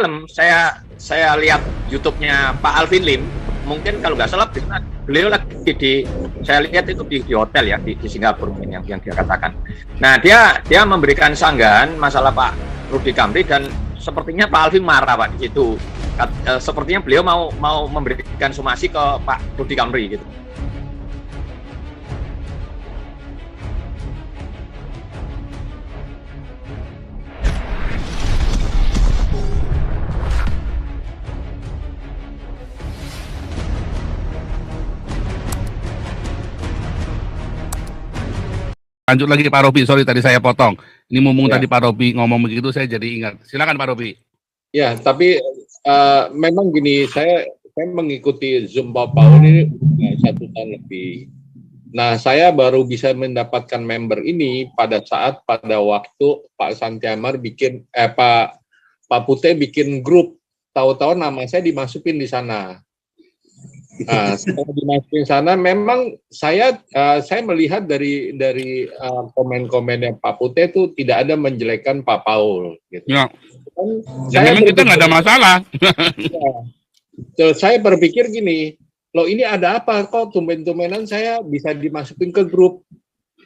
malam saya lihat YouTube-nya Pak Alvin Lim, mungkin kalau nggak salah beliau lagi saya lihat itu di hotel ya di Singapura mungkin yang dia katakan. Nah dia memberikan sanggahan masalah Pak Rudy Kamri dan sepertinya Pak Alvin marah Pak di situ. Sepertinya beliau mau memberikan somasi ke Pak Rudy Kamri gitu. Lanjut lagi Pak Robi, sorry tadi saya potong. Ini mumpung tadi Pak Robi ngomong begitu, saya jadi ingat. Silakan Pak Robi. Ya, tapi memang gini, saya mengikuti Zoom Pak Paul ini 1 tahun lebih. Nah, saya baru bisa mendapatkan member ini pada waktu Pak Santiamar bikin, Pak Putih bikin grup. Tahu-tahu nama saya dimasukin di sana. Nah, setelah dimasukin sana, memang saya melihat dari komen-komennya Pak Putih itu tidak ada menjelekkan Pak Paul. Gitu. Ya. Memang kita nggak ada masalah. Ya. Saya berpikir gini, loh ini ada apa kok tumben-tumbenan saya bisa dimasukin ke grup.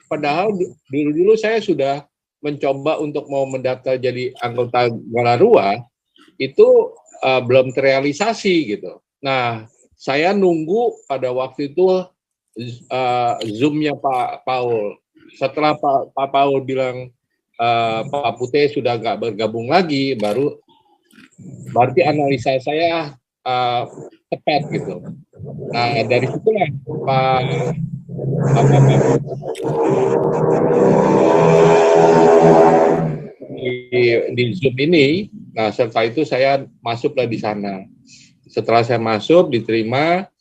Padahal dulu saya sudah mencoba untuk mau mendaftar jadi anggota Galarua, itu belum terrealisasi gitu. Nah, saya nunggu pada waktu itu Zoom-nya Pak Paul. Setelah Pak Paul bilang Pak Putih sudah nggak bergabung lagi, berarti analisa saya tepat gitu. Nah dari situlah di Zoom ini. Nah setelah itu saya masuklah di sana. Setelah saya masuk, diterima,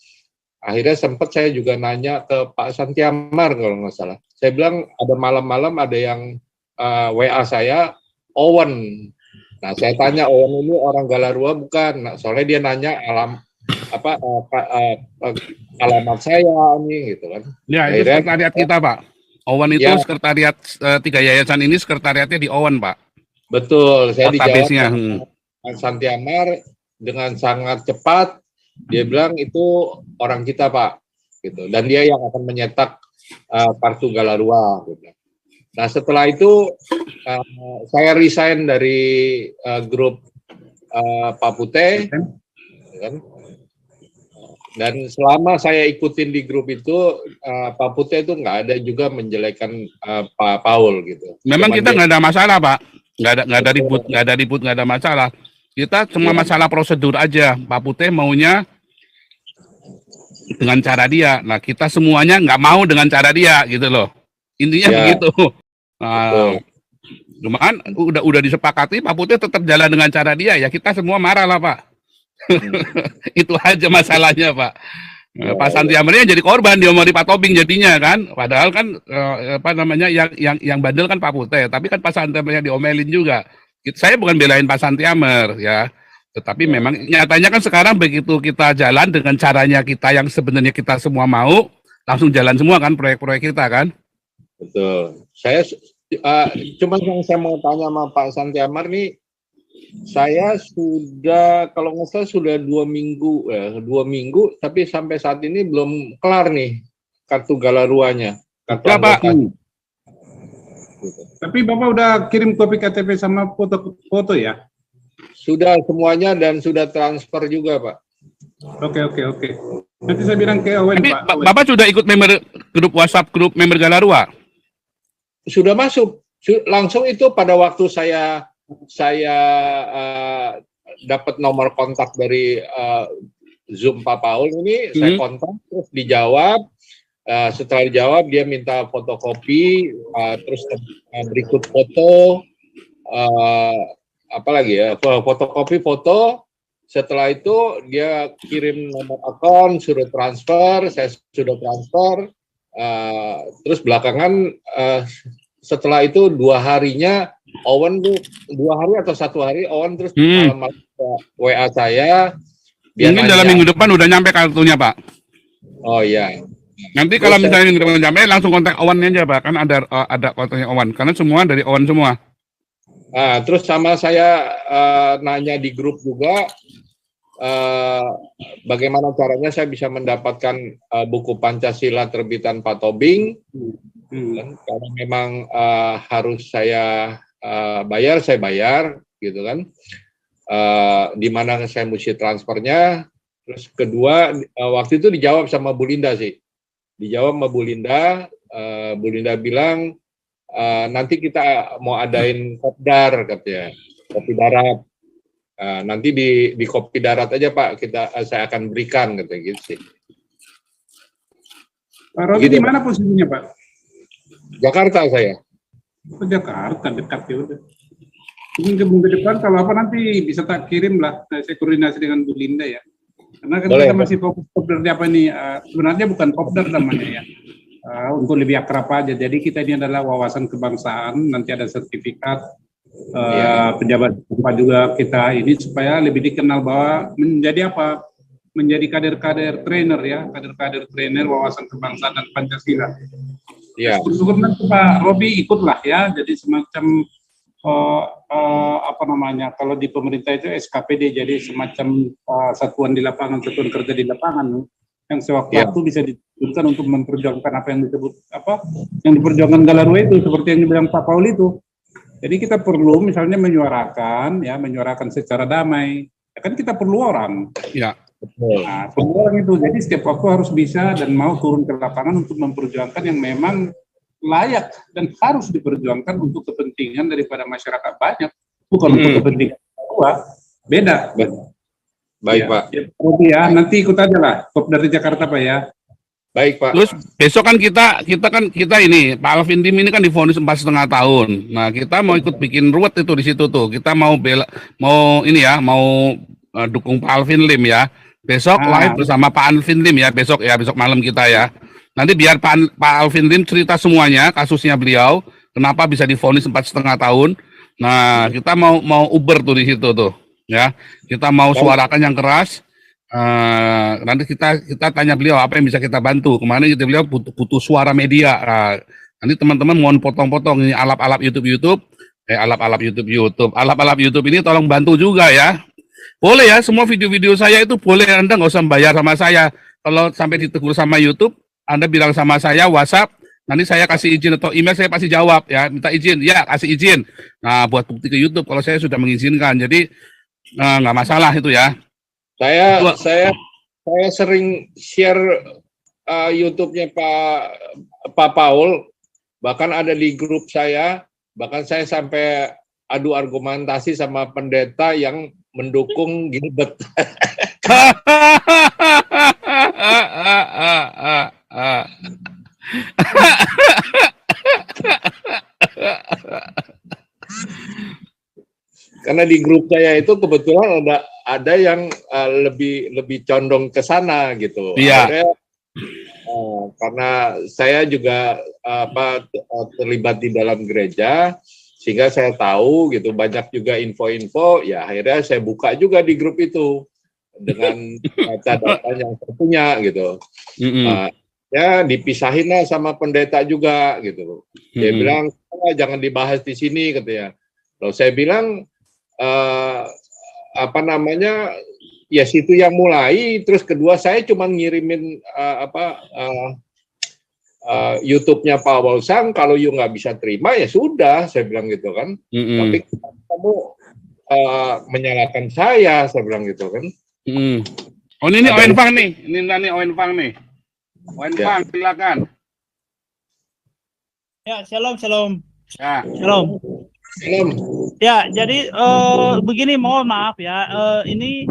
akhirnya sempat saya juga nanya ke Pak Santiamar kalau nggak salah. Saya bilang ada malam-malam ada yang WA saya, Owen. Nah saya tanya, Owen ini orang Galarua bukan? Nah, soalnya dia nanya alamat saya nih gitu kan. Ya, itu sekretariat kita Pak. Owen itu sekretariat 3 yayasan ini sekretariatnya di Owen Pak. Betul, saya dijawab Pak Santiamar dengan sangat cepat, dia bilang itu orang kita Pak, gitu. Dan dia yang akan menyetak kartu Galarua. Gitu. Nah setelah itu saya resign dari grup Pak Putih, kan? Dan selama saya ikutin di grup itu Pak Putih itu nggak ada juga menjelekan Pak Paul gitu. Memang kita nggak ada masalah Pak, nggak ada ribut, nggak ada masalah. Kita cuma masalah prosedur aja. Pak Putih maunya dengan cara dia. Nah, kita semuanya nggak mau dengan cara dia, gitu loh. Intinya begitu. Nah, cuman udah disepakati, Pak Putih tetap jalan dengan cara dia. Ya kita semua marah lah, Pak. Itu aja masalahnya, Pak. Pak Santiamarnya jadi korban, dia mau Pak Tobing jadinya kan. Padahal kan yang bandel kan Pak Putih. Tapi kan Pak Santiamarnya diomelin juga. Saya bukan belain Pak Santiamer ya, tetapi memang nyatanya kan sekarang begitu kita jalan dengan caranya kita yang sebenarnya kita semua mau, langsung jalan semua kan proyek-proyek kita kan. Betul. Saya cuma yang saya mau tanya sama Pak Santiamar nih, saya sudah kalau nggak salah sudah 2 minggu, tapi sampai saat ini belum kelar nih kartu Galaruanya. Kartu Pak. Tapi Bapak udah kirim kopi KTP sama foto ya? Sudah semuanya dan sudah transfer juga, Pak. Oke. Nanti saya bilang ke Owen, Pak. Bapak sudah ikut grup WhatsApp grup member Galarua? Sudah masuk. Langsung itu pada waktu saya dapat nomor kontak dari Zoom Pak Paul ini, saya kontak terus dijawab. Setelah dijawab dia minta fotokopi, terus berikut foto, fotokopi foto. Setelah itu dia kirim nomor akun, suruh transfer, saya sudah transfer. Terus belakangan setelah itu 2 harinya Owen tuh 2 hari atau 1 hari Owen terus malam WA saya. Mungkin dalam minggu depan udah nyampe kartunya Pak. Oh iya. Nanti kalau misalnya nggak nyampe langsung kontak Owen aja Pak, kan ada kontaknya Owen, karena semua dari Owen semua. Terus sama saya nanya di grup juga, bagaimana caranya saya bisa mendapatkan buku Pancasila terbitan Pak Tobing. Karena memang harus saya bayar, saya bayar, gitu kan. Di mana saya mesti transfernya. Terus kedua, waktu itu dijawab sama Bu Linda sih. Dijawab sama Bu Linda bilang, nanti kita mau adain kopdar, katanya, kopi darat. Nanti di kopi darat aja Pak, saya akan berikan, katanya gitu sih. Pak Robi Gitu, di mana posisinya Pak? Jakarta saya. Ke Jakarta, dekat ya udah. Mungkin ke depan kalau apa nanti bisa tak kirim lah, saya koordinasi dengan Bu Linda ya. Karena kan Boleh, kita masih fokus kopdar apa ini, sebenarnya bukan kopdar namanya ya. Untuk lebih akrab aja. Jadi kita ini adalah wawasan kebangsaan, nanti ada sertifikat pejabat tempat juga kita ini supaya lebih dikenal bahwa menjadi apa? Menjadi kader-kader trainer ya, kader-kader trainer wawasan kebangsaan dan Pancasila. Iya. Syukur nanti Pak Robi ikutlah ya, jadi semacam apa namanya, kalau di pemerintah itu SKPD, jadi semacam satuan di lapangan, satuan kerja di lapangan yang sewaktu-waktu bisa ditunjukkan untuk memperjuangkan apa yang disebut yang diperjuangkan Galarwe itu, seperti yang dibilang Pak Paul itu. Jadi kita perlu misalnya menyuarakan secara damai. Ya kan kita perlu orang. Ya. Nah, perlu orang itu. Jadi setiap waktu harus bisa dan mau turun ke lapangan untuk memperjuangkan yang memang layak dan harus diperjuangkan untuk kepentingan daripada masyarakat banyak, bukan untuk kepentingan kedua. Beda. Baik ya, Pak. Ya, nanti ikut aja lah, Kop dari Jakarta Pak ya. Baik Pak. Terus besok kan kita ini Pak Alvin Lim ini kan divonis 4,5 tahun. Nah kita mau ikut bikin ruwet itu di situ tuh. Kita mau dukung Pak Alvin Lim ya. Besok live bersama Pak Alvin Lim ya. Besok malam kita ya. Nanti biar Pak Alvin Lim cerita semuanya kasusnya beliau. Kenapa bisa divonis 4,5 tahun. Nah kita mau Uber tuh di situ tuh. Ya, kita mau suarakan yang keras. Nanti kita tanya beliau apa yang bisa kita bantu. Kemarin beliau butuh suara media. Nanti teman-teman mohon potong-potong ini alap-alap YouTube ini tolong bantu juga ya. Boleh ya, semua video-video saya itu boleh, Anda nggak usah bayar sama saya. Kalau sampai ditegur sama YouTube, Anda bilang sama saya WhatsApp, nanti saya kasih izin atau email, saya pasti jawab ya, minta izin, ya kasih izin. Nah buat bukti ke YouTube kalau saya sudah mengizinkan. Jadi nggak masalah itu ya. Saya sering share YouTube-nya Pak Paul, bahkan ada di grup saya, bahkan saya sampai adu argumentasi sama pendeta yang mendukung Gilbert. Karena di grup saya itu kebetulan ada yang lebih condong ke sana gitu. Iya. Karena saya juga terlibat di dalam gereja, sehingga saya tahu gitu banyak juga info-info. Ya akhirnya saya buka juga di grup itu dengan data-data yang saya punya gitu. Ya dipisahin lah sama pendeta juga gitu. Dia bilang jangan dibahas di sini katanya. Lalu saya bilang ya situ yang mulai, terus kedua saya cuma ngirimin YouTube-nya Pak Wolsang, kalau you nggak bisa terima ya sudah, saya bilang gitu kan. Tapi kamu menyalahkan saya bilang gitu kan. Oh ini Owen Fang nih, ini Owen Fang nih. Owen Fang, silakan. Ya, shalom. Ya. Shalom. Ya, jadi begini, mohon maaf ya, ini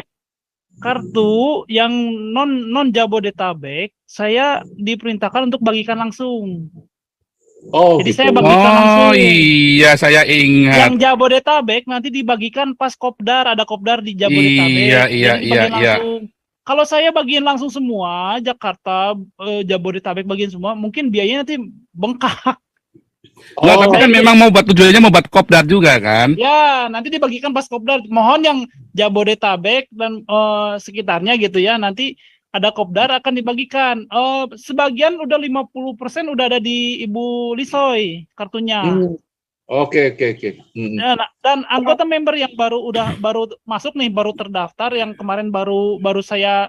kartu yang non Jabodetabek saya diperintahkan untuk bagikan langsung. Oh, jadi gitu. saya bagikan langsung. Oh iya, saya ingat. Yang Jabodetabek nanti dibagikan pas kopdar, ada kopdar di Jabodetabek. Iya. Kalau saya bagiin langsung semua, Jakarta, Jabodetabek bagiin semua, mungkin biayanya nanti bengkak. Tapi kan memang tujuannya mau buat kopdar juga kan? Ya, nanti dibagikan pas kopdar. Mohon yang Jabodetabek dan sekitarnya gitu ya, nanti ada kopdar akan dibagikan. Sebagian udah 50% udah ada di Ibu Lisoy kartunya. Oke. Ya, dan anggota member yang baru masuk nih, baru terdaftar, yang kemarin baru saya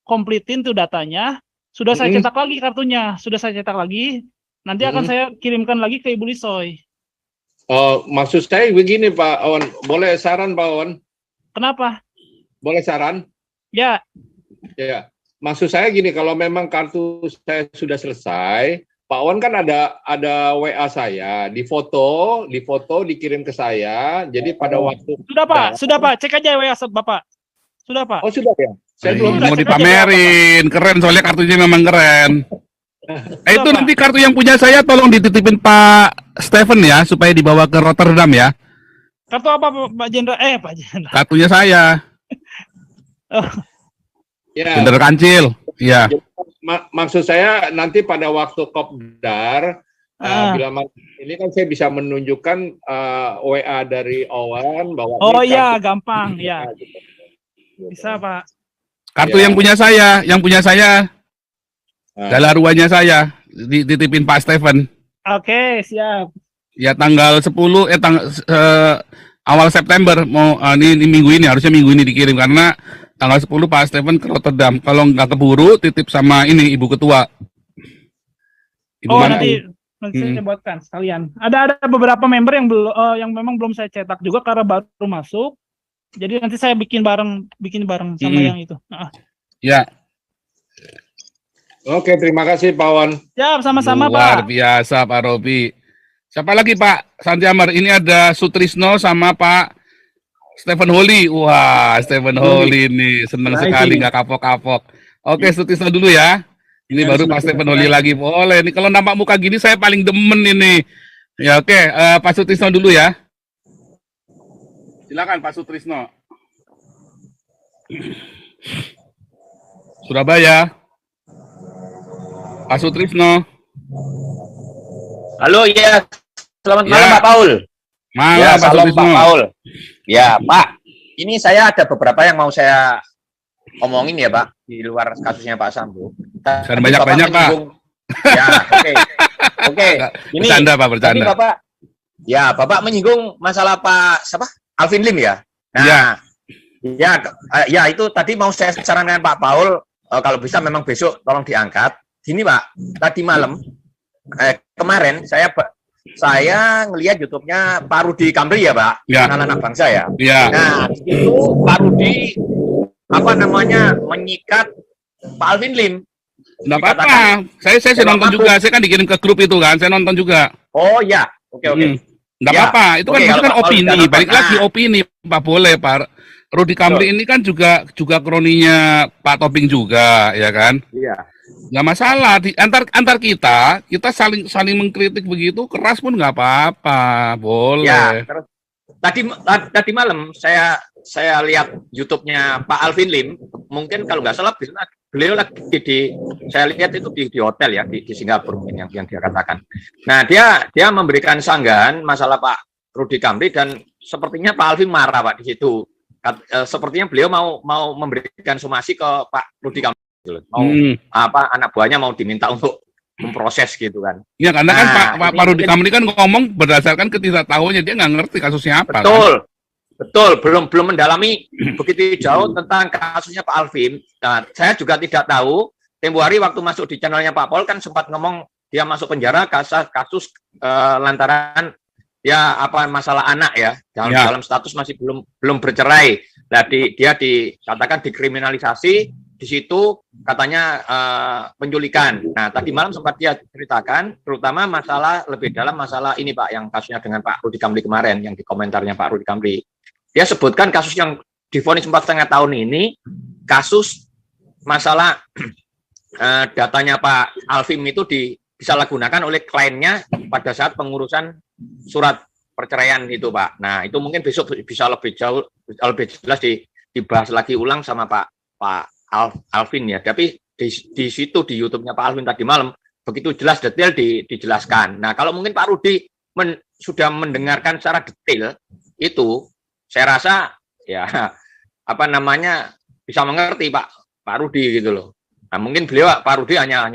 kompletin tuh datanya, sudah saya cetak lagi kartunya, sudah saya cetak lagi. Nanti akan saya kirimkan lagi ke Ibu Lisoy. Oh, maksud saya begini Pak Awan, boleh saran Pak Awan? Kenapa? Boleh saran? Ya, Ya, maksud saya gini, kalau memang kartu saya sudah selesai, Pak Awan kan ada WA saya, difoto dikirim ke saya. Jadi pada waktu sudah Pak, cek aja WA Bapak. Sudah Pak. Oh sudah ya. Saya belum Mau dipamerin, keren soalnya kartunya memang keren. Itu Pak. nanti kartu yang punya saya tolong dititipin Pak Stephen ya, supaya dibawa ke Rotterdam ya. Kartu apa Pak Jenderal? Pak Jenderal. Kartunya saya. ya. Jenderal Kancil. Ya. Maksud saya nanti pada waktu kopdar, bila ini kan saya bisa menunjukkan WA dari Awan bahwa oh iya, gampang ya. Bisa Pak. Kartu yang punya saya, Galaruanya saya, dititipin Pak Stephen. Oke, siap. Ya tanggal 10 awal September mau ini minggu ini, harusnya minggu ini dikirim karena tanggal 10 Pak Stephen ke Rotterdam. Kalau nggak keburu titip sama ini Ibu Ketua. Ibu nanti saya buatkan sekalian. Ada beberapa member yang memang belum saya cetak juga karena baru masuk. Jadi nanti saya bikin bareng sama yang itu. Ya. Oke, terima kasih Pak Wan. Ya, sama-sama Pak. Luar biasa Pak Robi. Siapa lagi Pak Santiamar? Ini ada Sutrisno sama Pak Stephen Holly. Wah, Stephen Holly nih seneng sekali nggak kapok-kapok. Oke, Sutrisno dulu ya. Ini baru Pak Stephen Holly lagi. Boleh. Ini kalau nampak muka gini saya paling demen ini. Ya oke, Pak Sutrisno dulu ya. Silakan Pak Sutrisno. Surabaya. Pak Sutrisno. Halo, ya. Selamat malam Pak Paul. Malam ya, Pak salam Sutrisno. Pak Paul. Ya Pak, ini saya ada beberapa yang mau saya omongin ya Pak, di luar kasusnya Pak Sambo. Jangan banyak-banyak Pak. Ya, oke. Ini bercanda Pak, bercanda. Bapak, ya Bapak menyinggung masalah Pak siapa? Alvin Lim ya. Nah, ya itu tadi mau saya sarankan Pak Paul, kalau bisa memang besok tolong diangkat. Gini Pak, tadi malam kemarin saya ngelihat YouTube-nya Pak Rudi Kamri ya Pak, anak-anak bangsa ya. Nah, itu Pak Rudi menyikat Pak Alvin Lim. Nggak apa-apa, saya nonton juga, saya kan dikirim ke grup itu kan, saya nonton juga. Oh ya, oke. Nggak apa-apa, itu kan opini, balik lagi opini Pak, boleh Pak. Rudi Kamri ini kan juga kroninya Pak Toping juga, ya kan? Iya. Nggak masalah, antar kita saling mengkritik begitu keras pun nggak apa-apa, boleh. Ya, terus tadi malam saya lihat YouTube-nya Pak Alvin Lim, mungkin kalau nggak salah beliau lagi saya lihat itu di hotel ya di Singapura mungkin yang dia katakan. Nah dia memberikan sanggahan masalah Pak Rudi Kamri dan sepertinya Pak Alvin marah Pak di situ. Sepertinya beliau mau memberikan somasi ke Pak Rudi Kamri. Anak buahnya mau diminta untuk memproses gitu kan. Ya karena kan Pak Rudi Kamri kan ngomong berdasarkan ketidaktahuannya, dia nggak ngerti kasusnya apa. Betul, belum mendalami begitu jauh tentang kasusnya Pak Alvin. Nah, saya juga tidak tahu. Tempo hari waktu masuk di channelnya Pak Paul kan sempat ngomong dia masuk penjara kasus lantaran masalah anak ya. Dalam status masih belum bercerai. Nah, dia dikatakan dikriminalisasi. Di situ katanya penculikan. Nah, tadi malam sempat dia ceritakan, terutama lebih dalam masalah ini Pak, yang kasusnya dengan Pak Rudi Kamri kemarin, yang di komentarnya Pak Rudi Kamri. Dia sebutkan kasus yang divonis 4,5 tahun ini, kasus masalah datanya Pak Alvin itu disalahgunakan oleh kliennya pada saat pengurusan surat perceraian itu Pak. Nah, itu mungkin besok bisa lebih jelas dibahas lagi ulang sama Pak Alvin ya, tapi di situ di YouTube-nya Pak Alvin tadi malam begitu jelas detail dijelaskan. Nah, kalau mungkin Pak Rudi sudah mendengarkan secara detail itu, saya rasa ya bisa mengerti Pak Rudi gitu loh. Nah, mungkin Pak Rudi hanya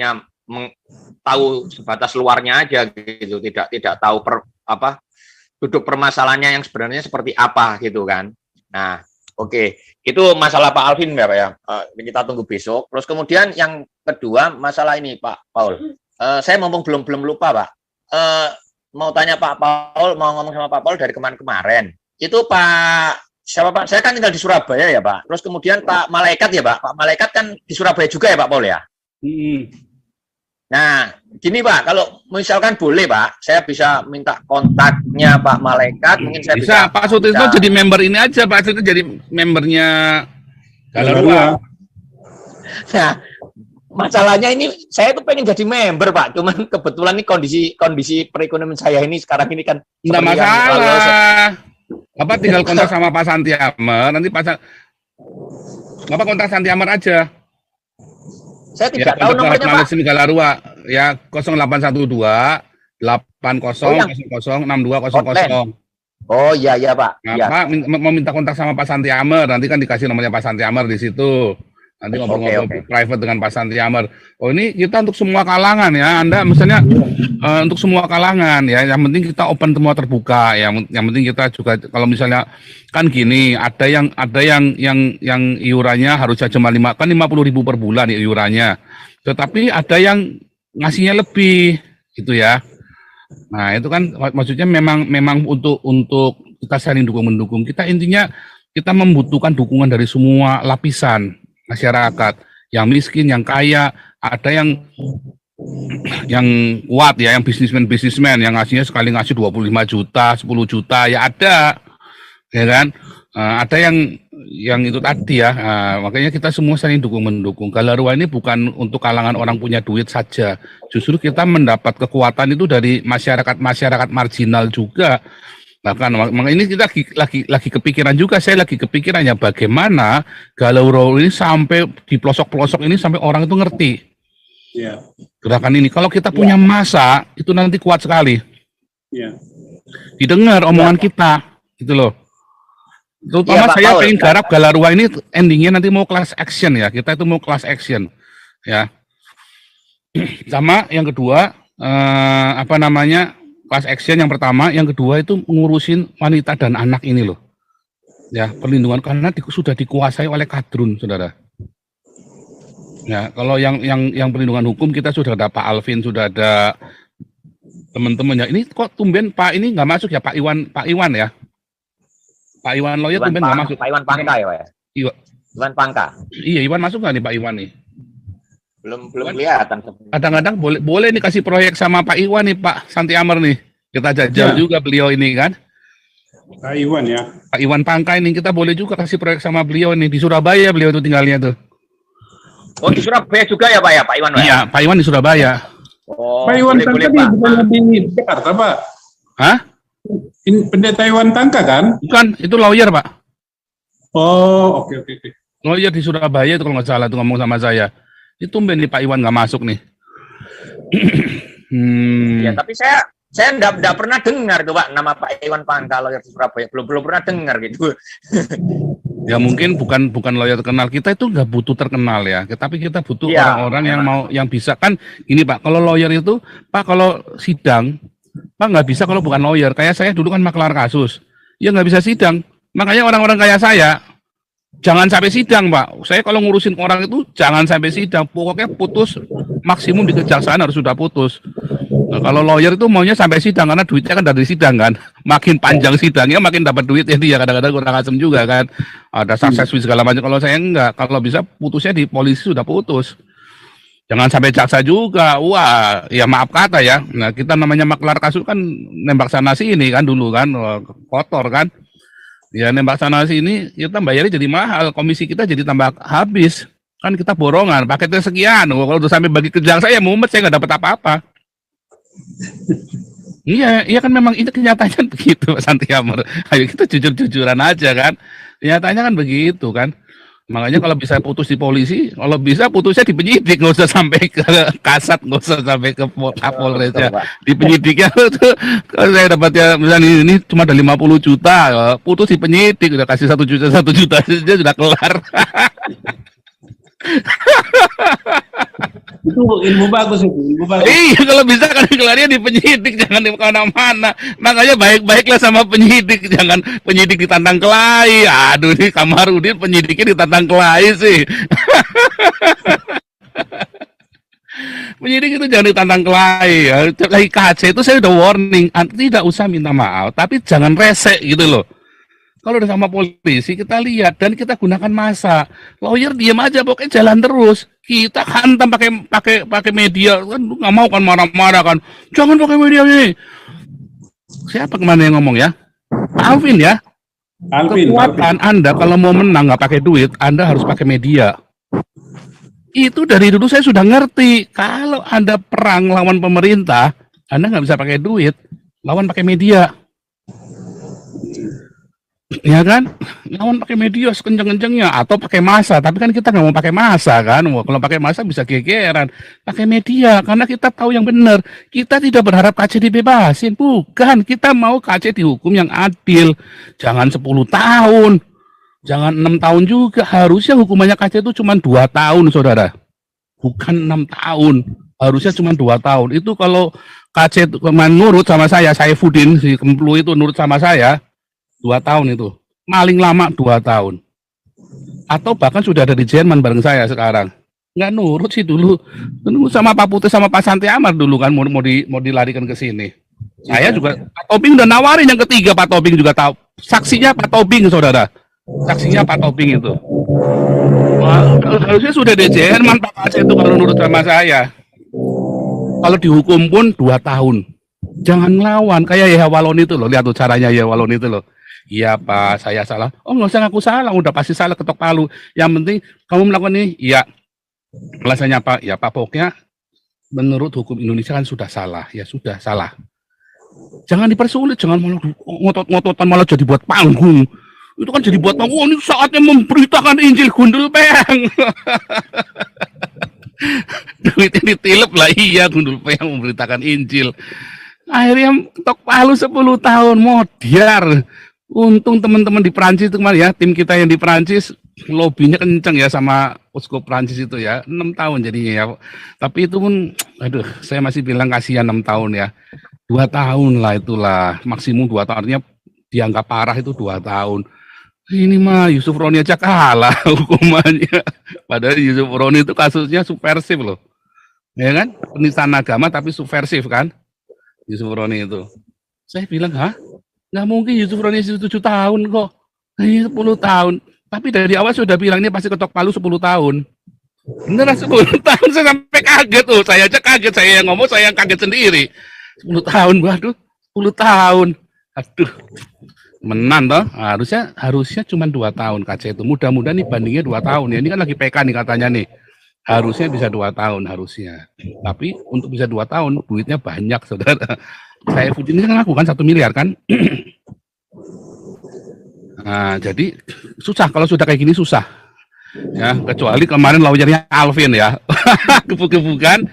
tahu sebatas luarnya aja gitu, tidak tahu duduk permasalahannya yang sebenarnya seperti apa gitu kan. Nah, oke. Itu masalah Pak Alvin ya Pak ya. Kita tunggu besok. Terus kemudian yang kedua masalah ini Pak Paul. Saya mumpung belum lupa Pak. Mau tanya Pak Paul, mau ngomong sama Pak Paul dari kemarin. Itu Pak siapa Pak? Saya kan tinggal di Surabaya ya Pak. Terus kemudian Pak Malaikat ya Pak. Pak Malaikat kan di Surabaya juga ya Pak Paul ya. Nah, gini Pak, kalau misalkan boleh Pak, saya bisa minta kontaknya Pak Malaikat. Mungkin saya bisa. Pak Sutisno jadi member ini aja, Pak Sutisno jadi membernya Galarua. Nah, masalahnya ini saya tuh pengen jadi member Pak, cuman kebetulan ini kondisi perekonomian saya ini sekarang ini kan nggak masalah. Bapak tinggal kontak sama Pak Santiamer, nanti Bapak kontak Santiamer aja. Saya tidak tahu nomornya Pak. Galarua ya 0812 80 00 6200. Oh iya Pak. Nah, ya. Pak mau minta kontak sama Pak Santiamer, nanti kan dikasih nomornya Pak Santiamer di situ. Nanti ngobrol-ngobrol private dengan Pak Santiamer. Oh ini kita untuk semua kalangan ya. Anda misalnya untuk semua kalangan ya. Yang penting kita open semua terbuka. Yang penting kita juga kalau misalnya kan gini, ada yang iurannya harusnya cuma 50.000 per bulan ya iurannya. Tetapi ada yang ngasihnya lebih gitu ya. Nah itu kan maksudnya memang untuk kita saling dukung-mendukung. Kita intinya kita membutuhkan dukungan dari semua lapisan masyarakat, yang miskin, yang kaya, ada yang kuat ya, yang bisnismen yang ngasihnya sekali ngasih 25 juta, 10 juta ya ada, ya kan? Ada yang itu tadi ya, makanya kita semua saling dukung-mendukung. Galarua ini bukan untuk kalangan orang punya duit saja, justru kita mendapat kekuatan itu dari masyarakat marginal juga. Bahkan ini kita lagi kepikiran juga, saya lagi kepikiran ya bagaimana Galarua ini sampai di pelosok-pelosok ini sampai orang itu ngerti gerakan ini. Kalau kita punya masa itu nanti kuat sekali. Didengar omongan kita, gitu loh. Terutama saya pengen garap Galarua ini endingnya nanti mau class action ya, kita itu mau class action ya. Sama yang kedua class action yang pertama, yang kedua itu ngurusin wanita dan anak ini loh. Ya, perlindungan karena sudah dikuasai oleh kadrun, Saudara. Ya, kalau yang perlindungan hukum kita sudah ada Pak Alvin, sudah ada teman-temannya. Ini kok tumben Pak ini nggak masuk ya, Pak Iwan ya. Pak Iwan lawyer tumben nggak masuk. Pak Iwan Pangka ya, Pak ya? Iwan Pangka. Iya, Iwan masuk nggak nih Pak Iwan nih? Belum kelihatan. Kadang-kadang boleh nih kasih proyek sama Pak Iwan nih Pak Santiamer nih. Kita jajal juga beliau ini kan. Pak Iwan ya. Pak Iwan Pangka ini kita boleh juga kasih proyek sama beliau nih di Surabaya beliau tuh tinggalnya tuh. Oh di Surabaya juga ya Pak ya Pak Iwan? Iya Pak Iwan di Surabaya. Oh, Pak Iwan Tangka di Jakarta Pak. Hah? Pendeta Iwan Tangka kan? Bukan, itu lawyer Pak. Oh oke. Lawyer di Surabaya itu kalau nggak salah tuh ngomong sama saya. Itu tumben nih Pak Iwan nggak masuk nih. Ya, tapi saya enggak pernah dengar tuh Pak nama Pak Iwan Pangka lawyer di Surabaya. Belum pernah dengar gitu. Ya mungkin bukan lawyer terkenal. Kita itu nggak butuh terkenal ya. Tapi kita butuh orang-orang yang bisa kan. Ini Pak, kalau lawyer itu Pak kalau sidang Pak nggak bisa kalau bukan lawyer. Kayak saya dulu kan maklar kasus. Ya nggak bisa sidang. Makanya orang-orang kayak saya jangan sampai sidang, Pak. Saya kalau ngurusin orang itu jangan sampai sidang. Pokoknya putus maksimum di kejaksaan harus sudah putus. Nah, kalau lawyer itu maunya sampai sidang karena duitnya kan dari sidang kan. Makin panjang sidangnya makin dapat duit ya dia kadang-kadang kurang asem juga kan. Ada sukses segala macam. Kalau saya enggak, kalau bisa putusnya di polisi sudah putus. Jangan sampai jaksa juga. Wah, ya maaf kata ya. Nah, kita namanya maklar kasus kan nembak sana sini kan dulu kan kotor kan. Ya nembak sana sini kita bayarnya jadi mahal, komisi kita jadi tambah habis. Kan kita borongan, paketnya sekian. Kalau udah sampai bagi kerjaan saya mumet saya nggak dapat apa-apa. Iya kan memang itu kenyataannya begitu Pak Santiamer. Ayo kita jujur-jujuran aja kan. Kenyataannya kan begitu kan. Makanya kalau bisa putus di polisi, kalau bisa putusnya di penyidik, nggak usah sampai ke kasat, nggak usah sampai ke Kapolres ya. Di penyidiknya tuh, kalau saya dapatnya misalnya ini cuma ada 50 juta, putus di penyidik, udah kasih 1 juta, dia sudah kelar. Itu ilmu bagus itu, ilmu bagus. Iya, kalau bisa kan kelarnya di penyidik, jangan di mana-mana. Makanya baik-baiklah sama penyidik, jangan penyidik ditantang kelahi. Aduh, ini Kamarudin penyidiknya ditantang kelahi sih. Penyidik itu jangan ditantang kelahi ya. Lagi KC itu saya udah warning, tidak usah minta maaf, tapi jangan resek gitu loh. Kalau udah sama polisi kita lihat dan kita gunakan massa. Lawyer diam aja pokoknya jalan terus. Kita hantam pakai media kan nggak mau kan marah-marah kan. Jangan pakai media ini. Siapa kemana yang ngomong ya? Pak Alvin ya. Kekuatan Anda kalau mau menang nggak pakai duit, Anda harus pakai media. Itu dari dulu saya sudah ngerti. Kalau Anda perang lawan pemerintah, Anda nggak bisa pakai duit, lawan pakai media. Ya kan, lawan pakai media sekenceng-kencengnya atau pakai massa, tapi kan kita nggak mau pakai massa kan. Wah, kalau pakai massa bisa gegeran. Pakai media karena kita tahu yang benar. Kita tidak berharap KC dibebasin, bukan. Kita mau KC dihukum yang adil. Jangan 10 tahun, jangan 6 tahun juga. Harusnya hukumannya KC itu cuma 2 tahun, saudara. Bukan 6 tahun. Harusnya cuma 2 tahun. Itu kalau KC menurut sama saya Saifuddin si Kemplu itu nurut sama saya. 2 tahun itu, paling lama 2 tahun, atau bahkan sudah ada di Jerman bareng saya sekarang, nggak nurut sih dulu sama Pak Putih sama Pak Santi Amar dulu kan mau dilarikan ke sini. Saya juga Pak Tobing udah nawarin yang ketiga, Pak Tobing juga tahu, saksinya Pak Tobing saudara, saksinya Pak Tobing itu. Wah, harusnya sudah di Jerman Pak Aceh itu kalau nurut sama saya. Kalau dihukum pun 2 tahun, jangan ngelawan kayak ya Walon itu loh, lihat tuh caranya ya Walon itu loh. Iya Pak, saya salah. Oh nggak usah ngaku salah, udah pasti salah, ketok palu. Yang penting kamu melakukan ini, iya. Alasannya Pak, ya Pak pokoknya menurut hukum Indonesia kan sudah salah, ya sudah salah. Jangan dipersulit, jangan malah ngotot-ngototan malah jadi buat panggung. Itu kan jadi buat panggung, ini saatnya memberitakan Injil Gundul Peyang. Duitnya ditilep lah, iya Gundul Peyang memberitakan Injil. Akhirnya ketok palu 10 tahun, modiar. Untung teman-teman di Prancis itu kemarin ya, tim kita yang di Prancis lobbynya kenceng ya sama uskup Prancis itu ya, 6 tahun jadinya ya. Tapi itu pun, aduh, saya masih bilang kasihan 6 tahun ya. 2 tahun lah itulah, maksimum 2 tahun, artinya dianggap parah itu 2 tahun. Ini mah Yusuf Roni aja kalah hukumannya. Padahal Yusuf Roni itu kasusnya subversif loh. Ya kan? Penistaan agama tapi subversif kan? Yusuf Roni itu. Saya bilang, hah? Nggak mungkin Yusuf Roni 7 tahun kok. Ini 10 tahun. Tapi dari awal sudah bilang ini pasti ketok palu 10 tahun. Beneran 10 tahun saya sampai kaget tuh. Saya aja kaget, saya yang ngomong saya yang kaget sendiri. 10 tahun, waduh. 10 tahun. Aduh. Menan toh. Harusnya cuma 2 tahun KC itu. Mudah-mudahan nih bandingnya 2 tahun ya. Ini kan lagi PK nih katanya nih. Harusnya bisa 2 tahun harusnya. Tapi untuk bisa 2 tahun duitnya banyak saudara. Saya Fudin kan ngaku kan 1 miliar kan. Nah, jadi susah kalau sudah kayak gini susah. Ya, kecuali kemarin lawyernya Alvin ya. Gebuk-gebukan.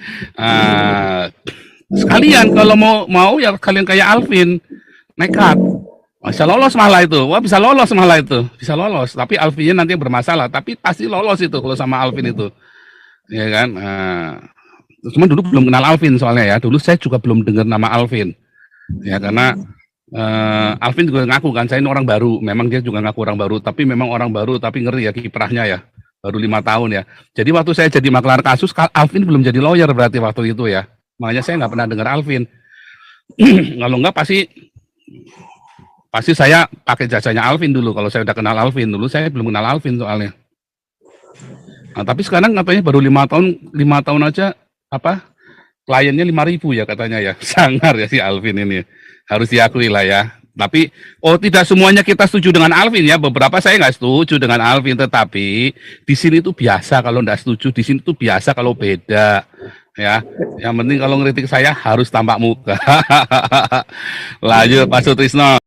Sekalian kalau mau ya kalian kayak Alvin. Nekat. Bisa lolos malah itu. Wah, bisa lolos malah itu. Bisa lolos, tapi Alvinnya nanti bermasalah, tapi pasti lolos itu kalau sama Alvin itu. Ya kan? Cuman dulu belum kenal Alvin soalnya ya. Dulu saya juga belum dengar nama Alvin. Ya karena Alvin juga ngaku kan saya ini orang baru. Memang dia juga ngaku orang baru, tapi memang orang baru tapi ngeri ya kiprahnya ya. Baru 5 tahun ya. Jadi waktu saya jadi maklar kasus, Alvin belum jadi lawyer berarti waktu itu ya. Makanya saya nggak pernah dengar Alvin. Kalau nggak pasti saya pakai jasanya Alvin dulu. Kalau saya udah kenal Alvin dulu, saya belum kenal Alvin soalnya. Nah, tapi sekarang katanya baru 5 tahun aja apa kliennya 5.000 ya katanya ya. Sangar ya si Alvin ini. Harus diakui lah ya. Tapi tidak semuanya kita setuju dengan Alvin ya. Beberapa saya nggak setuju dengan Alvin, tetapi di sini tuh biasa kalau nggak setuju, di sini tuh biasa kalau beda. Ya, yang penting kalau ngeritik saya harus tampak muka. Lanjut Pak Sutrisno.